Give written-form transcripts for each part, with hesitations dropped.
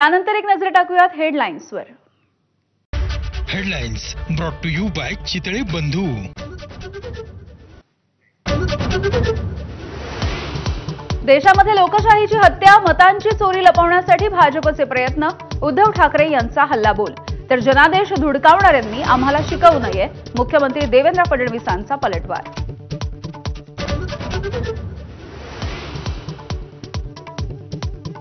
त्यानंतर एक नजर टाकूयात हेडलाईन्सवर। Headlines brought to you by Chitale Bandhu. देशामध्ये लोकशाहीची हत्या, मतांची चोरी लपवण्यासाठी भाजपचे प्रयत्न, उद्धव ठाकरे यांचा हल्लाबोल। तर जनादेश धुडकावणाऱ्यांनी आम्हाला शिकवू नये, मुख्यमंत्री देवेंद्र फडणवीसांचा पलटवार।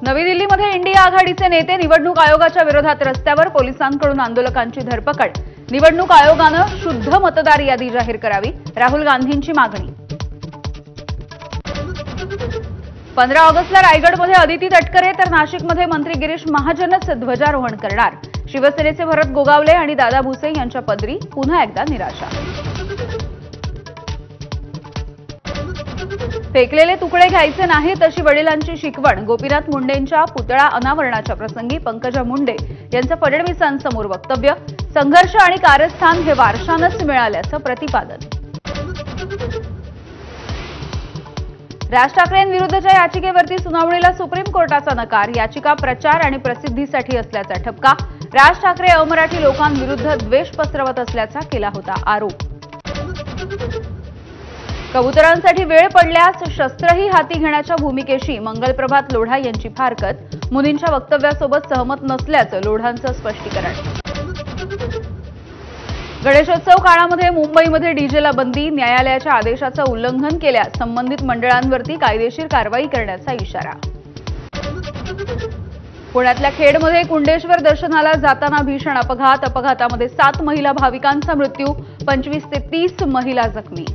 नवी दिल्लीमध्ये इंडिया आघाडीचे नेते निवडणूक आयोगाच्या विरोधात रस्त्यावर, पोलिसांकडून आंदोलकांची धरपकड। निवडणूक आयोगानं शुद्ध मतदार यादी जाहीर करावी, राहुल गांधींची मागणी। 15 ऑगस्टला रायगडमध्ये अदिती तटकरे तर नाशिकमध्ये मंत्री गिरीश महाजनच ध्वजारोहण करणार। शिवसेनेचे भरत गोगावले आणि दादा भुसे यांच्या पदरी पुन्हा एकदा निराशा। फेकलेले तुकडे घ्यायचे नाहीत अशी वडिलांची शिकवण। गोपीनाथ मुंडेंच्या पुतळा अनावरणाच्या प्रसंगी पंकजा मुंडे यांचं फडणवीसांसमोर वक्तव्य। संघर्ष आणि कारस्थान हे वारशानंच मिळाल्याचं प्रतिपादन। राज ठाकरेंविरुद्धच्या याचिकेवरती सुनावणीला सुप्रीम कोर्टाचा नकार। याचिका प्रचार आणि प्रसिद्धीसाठी असल्याचा ठपका। राज ठाकरे अमराठी लोकांविरुद्ध द्वेष पसरवत असल्याचा केला होता आरोप। कबुतरांसाठी वेळ पडल्यास शस्त्रही हाती घेण्याच्या भूमिकेशी मंगलप्रभात लोढा यांची फारकत। मुनींच्या वक्तव्यासोबत सहमत नसल्याचं लोढांचं स्पष्टीकरण। गणेशोत्सव काळामध्ये मुंबईमध्ये डीजेला बंदी। न्यायालयाच्या आदेशाचं उल्लंघन केल्यास संबंधित मंडळांवरती कायदेशीर कारवाई करण्याचा इशारा। पुण्यातल्या खेडमध्ये कुंडेश्वर दर्शनाला जाताना भीषण अपघात। अपघातामध्ये 7 महिला भाविकांचा मृत्यू, 25 ते 30 महिला जखमी।